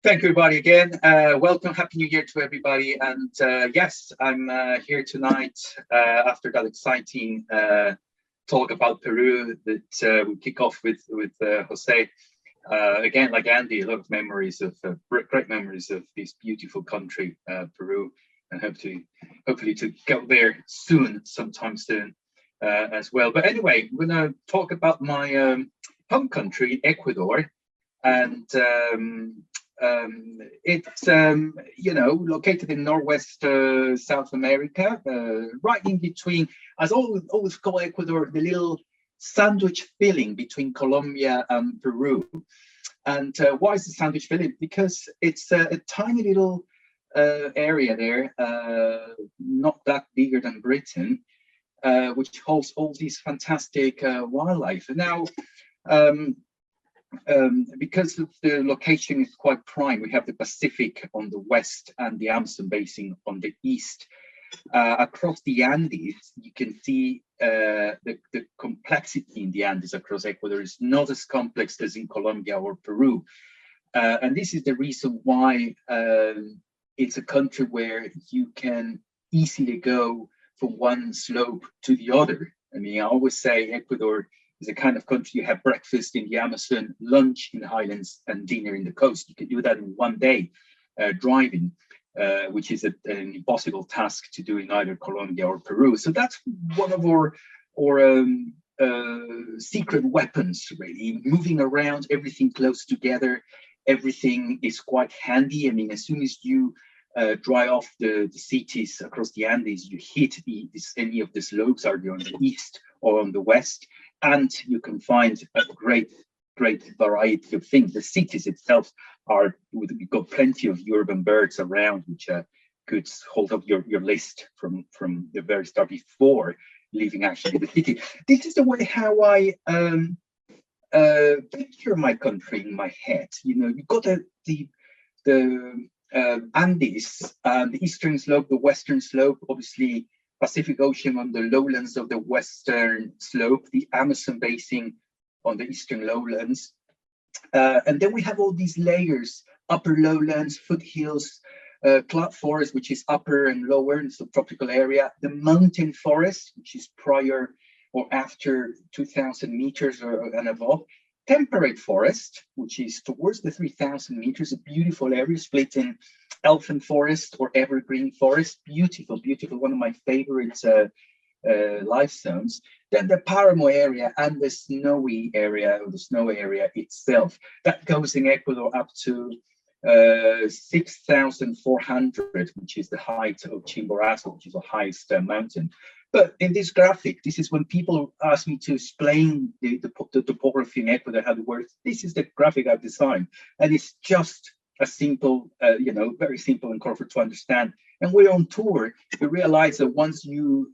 Thank you, everybody, again. Welcome, Happy New Year to everybody. And yes, I'm here tonight after that exciting talk about Peru that we kick off with Jose. Again, like Andy, a lot of memories of great memories of this beautiful country, Peru, and hopefully to go there soon, sometime soon as well. But anyway, we're going to talk about my home country, Ecuador, and it's located in northwest South America, right in between. As always call Ecuador the little sandwich filling between Colombia and Peru. And why is the sandwich filling? Because it's a tiny little area there, not that bigger than Britain, which holds all these fantastic wildlife. And now, because of the location is quite prime, we have the Pacific on the west and the Amazon basin on the east. Across the Andes, you can see the complexity in the Andes across Ecuador is not as complex as in Colombia or Peru. And this is the reason why it's a country where you can easily go from one slope to the other. I mean, I always say Ecuador is a kind of country you have breakfast in the Amazon, lunch in the Highlands, and dinner in the coast. You can do that in one day driving, which is an impossible task to do in either Colombia or Peru. So that's one of our secret weapons, really. Moving around, everything close together, everything is quite handy. I mean, as soon as you dry off the cities across the Andes, you hit any of the slopes, are they on the east or on the west, and you can find a great variety of things. The cities itself we've got plenty of urban birds around, which could hold up your list from the very start before leaving actually the city. This is the way how I picture my country in my head. You know, you've got the Andes, the eastern slope, the western slope, obviously Pacific Ocean on the lowlands of the western slope, the Amazon basin on the eastern lowlands. And then we have all these layers, upper lowlands, foothills, cloud forest, which is upper and lower in the subtropical area, the mountain forest, which is prior or after 2,000 meters and above, temperate forest, which is towards the 3,000 meters, a beautiful area split in elfin forest or evergreen forest. Beautiful, one of my favorites life zones. Then the Paramo area and the snowy area, or the snow area itself, that goes in Ecuador up to 6,400, which is the height of Chimborazo, which is the highest mountain. But in this graphic, this is when people ask me to explain the topography in Ecuador, how it works. This is the graphic I've designed, and it's just a simple, very simple and comfort to understand. And we're on tour, you realize that once you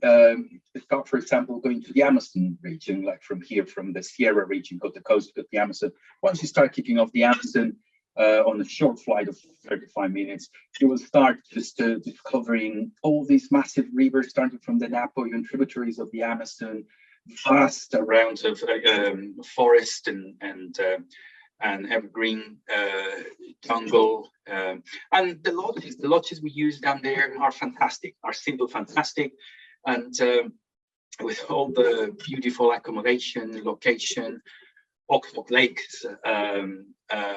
start, for example, going to the Amazon region, like from here, from the Sierra region, go to the coast, go to the Amazon. Once you start kicking off the Amazon on a short flight of 35 minutes, you will start just discovering all these massive rivers, starting from the Napo and tributaries of the Amazon, vast around of forest and evergreen jungle, and the lodges we use down there are fantastic, are simple, fantastic, and with all the beautiful accommodation, location, Oxbow Lakes,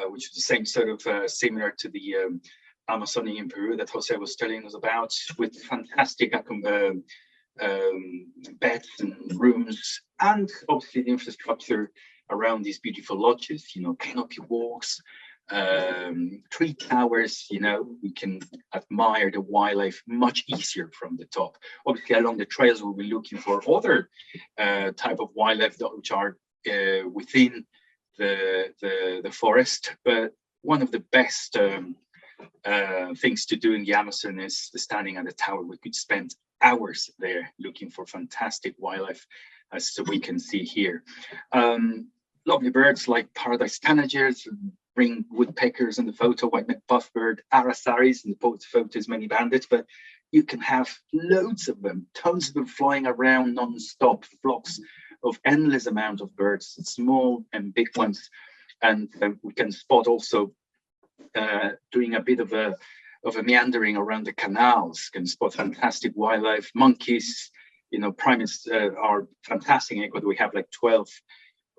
which is the same sort of similar to the Amazonian in Peru that Jose was telling us about, with fantastic beds and rooms, and obviously the infrastructure around these beautiful lodges, canopy walks, tree towers, we can admire the wildlife much easier from the top. Obviously, along the trails, we'll be looking for other type of wildlife which are within the forest. But one of the best things to do in the Amazon is standing at the tower. We could spend hours there looking for fantastic wildlife, as we can see here. Lovely birds like paradise tanagers, ring woodpeckers in the photo, white-necked puffbird, arasaris in the photo is many bandits, but you can have loads of them, tons of them flying around non-stop, flocks of endless amount of birds, small and big ones. And we can spot also doing a bit of a meandering around the canals, can spot fantastic wildlife. Monkeys, you know, primates are fantastic in Ecuador. We have like 12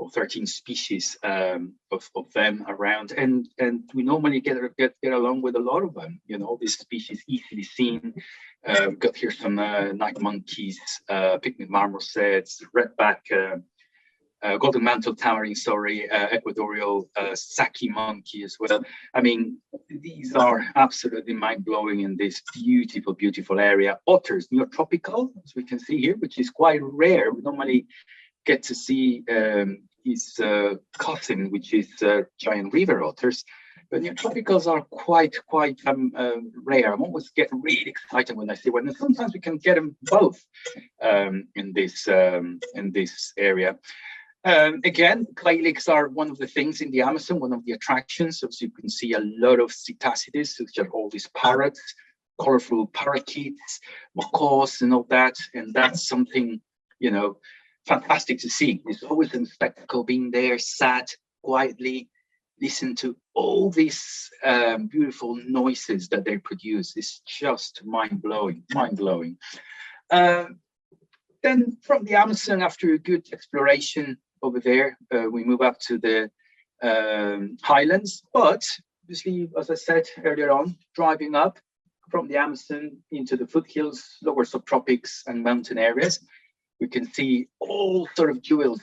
or 13 species of them around, and we normally get along with a lot of them. You know, these species easily seen. We've got here some night monkeys, picnic marmosets, redback, golden mantle towering, ecuadorial saki monkey as well. I mean, these are absolutely mind-blowing in this beautiful, beautiful area. Otters, neotropical, as we can see here, which is quite rare. We normally get to see his cousin, which is giant river otters. But neotropicals are quite rare. I'm always get really excited when I see one. And sometimes we can get them both in this area. Again, clay lakes are one of the things in the Amazon, one of the attractions. So you can see a lot of cetacids, which are all these parrots, colorful parakeets, macaws, and all that. And that's something, you know, fantastic to see. It's always a spectacle being there, sat quietly, listen to all these beautiful noises that they produce. It's just mind-blowing, mind-blowing. Then from the Amazon, after a good exploration over there, we move up to the highlands. But obviously, as I said earlier on, driving up from the Amazon into the foothills, lower subtropics and mountain areas, we can see all sort of jewels,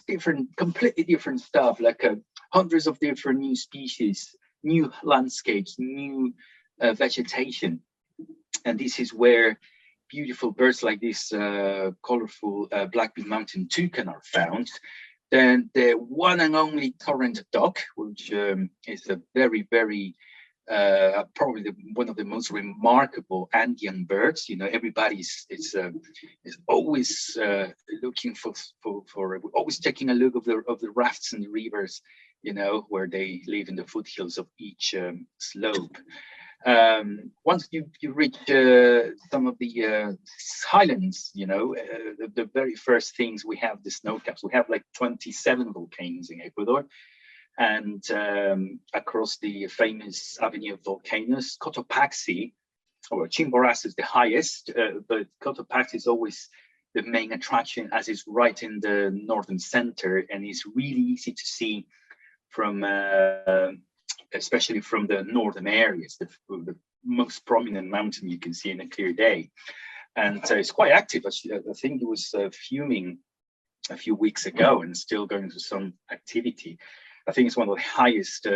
completely different stuff, like hundreds of different new species, new landscapes, new vegetation. And this is where beautiful birds like this colorful black-beaked mountain toucan are found. Then the one and only torrent duck, which is a very, very probably one of the most remarkable Andean birds. You know, everybody's is always looking for always taking a look of the rafts and the rivers, you know, where they live in the foothills of each slope. Once you reach some of the highlands, you know, the very first things we have the snow caps. We have like 27 volcanoes in Ecuador, and across the famous avenue of volcanoes, Cotopaxi, or Chimborazo is the highest, but Cotopaxi is always the main attraction, as it's right in the northern center, and it's really easy to see from especially from the northern areas, the most prominent mountain you can see in a clear day. And it's quite active. I think it was fuming a few weeks ago and still going through some activity. I think it's one of the highest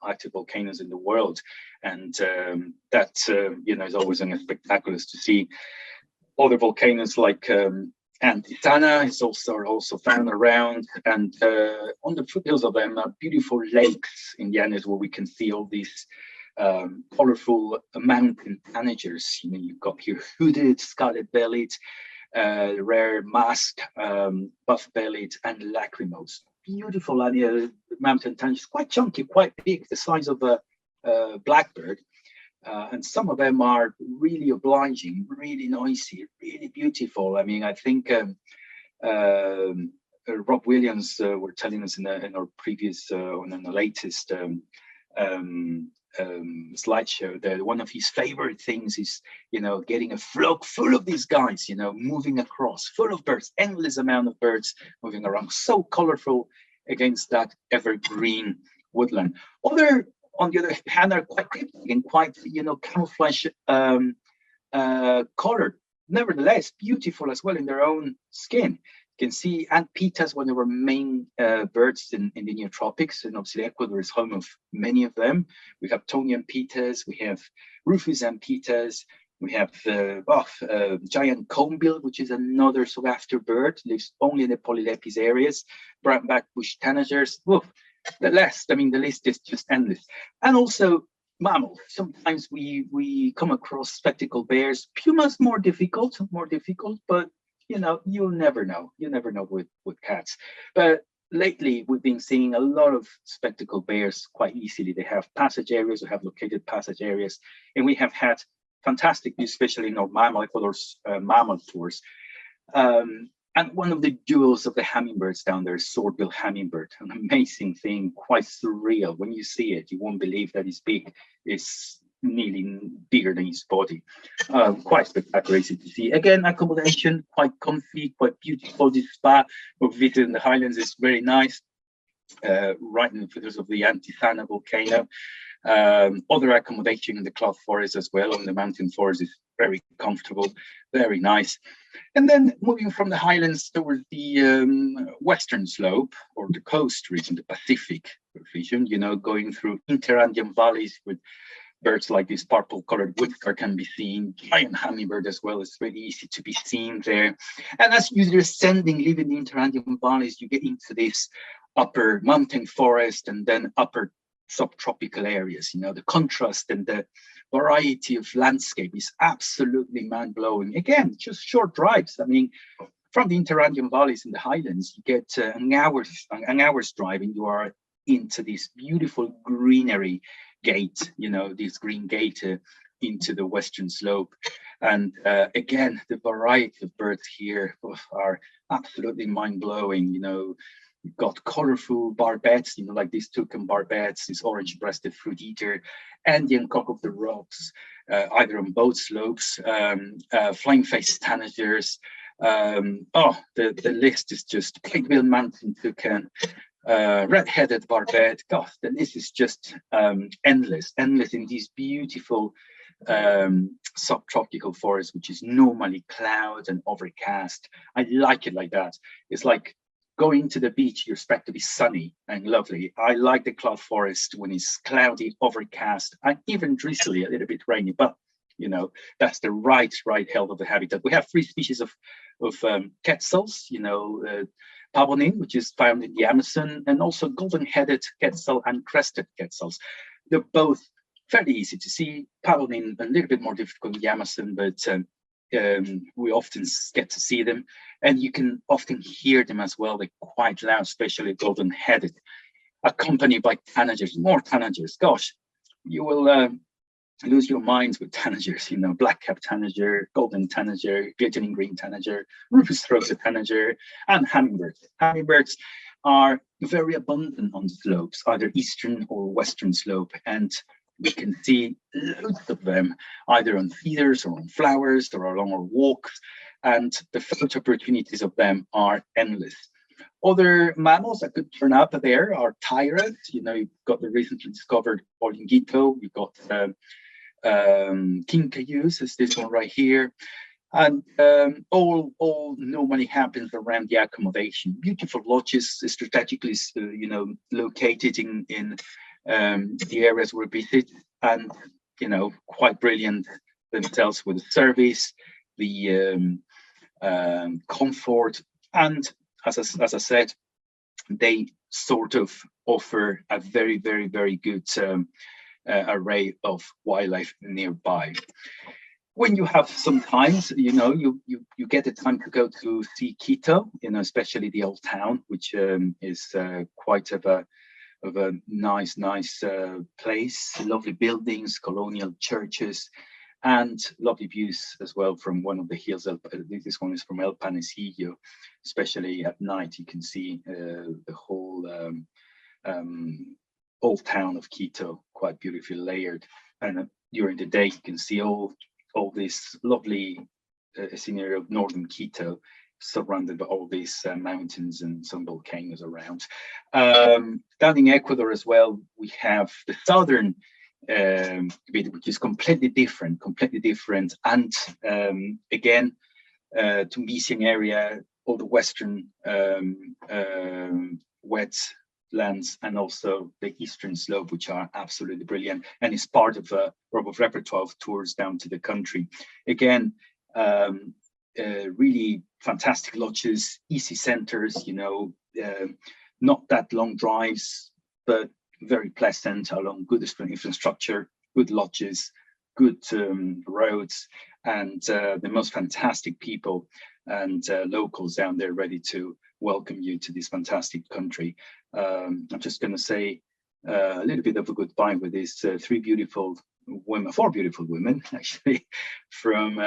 active volcanoes in the world. And that, you know, is always spectacular to see. Other volcanoes like Antitana is also found around, and on the foothills of them are beautiful lakes in the Andes where we can see all these colorful mountain tanagers. You know, you've got here hooded, scarlet-bellied, rare masked, buff-bellied, and lacrimose. Beautiful mountain tanagers, quite chunky, quite big, the size of a blackbird. And some of them are really obliging, really noisy, really beautiful. I mean, I think Rob Williams were telling us in our previous, on the latest slideshow that one of his favorite things is, you know, getting a flock full of these guys, you know, moving across, full of birds, endless amount of birds moving around, so colorful against that evergreen woodland. On the other hand, are quite cryptic and quite, you know, camouflage colored. Nevertheless, beautiful as well in their own skin. You can see ant pitas, one of our main birds in the neotropics, and obviously Ecuador is home of many of them. We have Tony ant pitas, we have Rufus ant pitas, we have giant conebill, which is another sought-after bird, lives only in the polylepis areas. Brown-backed bush tanagers. The list is just endless. And also mammals. Sometimes we come across spectacled bears. Pumas more difficult, but you know, you'll never know. You never know with cats. But lately we've been seeing a lot of spectacled bears quite easily. They have passage areas, or have located passage areas, and we have had fantastic, especially in our Ecuador's mammal tours. And one of the jewels of the hummingbirds down there, sword-bill hummingbird, an amazing thing, quite surreal. When you see it, you won't believe that it's big. It's nearly bigger than his body. Quite spectacular to see. Again, accommodation, quite comfy, quite beautiful. This spa of visit in the Highlands is very nice, right in the foothills of the Antisana volcano. Other accommodation in the cloud forest as well, on the mountain forest, is very comfortable, very nice. And then moving from the Highlands towards the western slope, or the coast region, the Pacific region, you know, going through interandean valleys with birds like this purple-colored woodcock can be seen, giant hummingbird as well. It's really easy to be seen there. And as you're ascending, leaving the interandean valleys, you get into this upper mountain forest and then upper subtropical areas. You know, the contrast and the variety of landscape is absolutely mind-blowing. Again, just short drives. I mean, from the interandean valleys in the Highlands, you get an hour's drive, and you are into this beautiful greenery gate, you know, this green gate into the western slope. And again, the variety of birds here are absolutely mind-blowing. You know, you've got colorful barbets, you know, like these toucan barbets, this orange-breasted fruit eater, Andean cock of the rocks, either on both slopes, flying-faced tanagers. The list is just plate-billed mountain toucan, red-headed barbet. God, the list is just endless in these beautiful subtropical forests, which is normally cloud and overcast. I like it like that. It's like going to the beach, you expect to be sunny and lovely. I like the cloud forest when it's cloudy, overcast, and even drizzly, a little bit rainy, but you know, that's the right health of the habitat. We have 3 species of quetzals, you know, pavonin, which is found in the Amazon, and also golden-headed quetzal and crested quetzals. They're both fairly easy to see. Pavonin a little bit more difficult in the Amazon, but we often get to see them, and you can often hear them as well. They're quite loud, especially golden-headed, accompanied by tanagers, more tanagers. Gosh, you will lose your minds with tanagers, you know, black-capped tanager, golden tanager, glittering green tanager, rufous-throated tanager, and hummingbirds. Hummingbirds are very abundant on slopes, either eastern or western slope, and we can see loads of them, either on feeders or on flowers or along our walks, and the photo opportunities of them are endless. Other mammals that could turn up there are tyrants. You know, you've got the recently discovered Quito, you've got king cayuse, is this one right here, and all normally happens around the accommodation. Beautiful lodges, strategically, you know, located in the areas we visit, and you know, quite brilliant themselves with the service, the comfort, and as I said, they sort of offer a very good array of wildlife nearby. When you have some time, you know, you get the time to go to see Quito, you know, especially the old town, which is quite of a nice place, lovely buildings, colonial churches, and lovely views as well from one of the hills. This one is from El Panecillo. Especially at night, you can see the whole old town of Quito, quite beautifully layered. And during the day, you can see all this lovely scenery of northern Quito, surrounded by all these mountains and some volcanoes around. Down in Ecuador as well, we have the southern bit, which is completely different, and again, Tumbesian area, all the western wetlands, and also the eastern slope, which are absolutely brilliant, and it's part of a repertoire of tours down to the country. Again, really fantastic lodges, easy centers, you know, not that long drives, but very pleasant along good infrastructure, good lodges, good roads, and the most fantastic people and locals down there ready to welcome you to this fantastic country. I'm just going to say a little bit of a goodbye with these 4 beautiful women, actually, from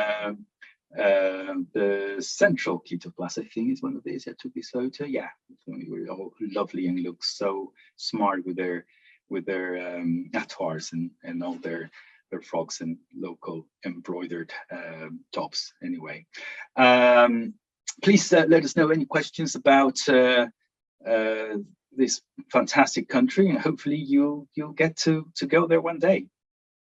The central Quito Plaza, I think, is one of these. I took this photo. Yeah, it's all lovely and looks so smart with their attires and all their frocks and local embroidered tops. Anyway, please let us know any questions about this fantastic country, and hopefully you'll get to go there one day.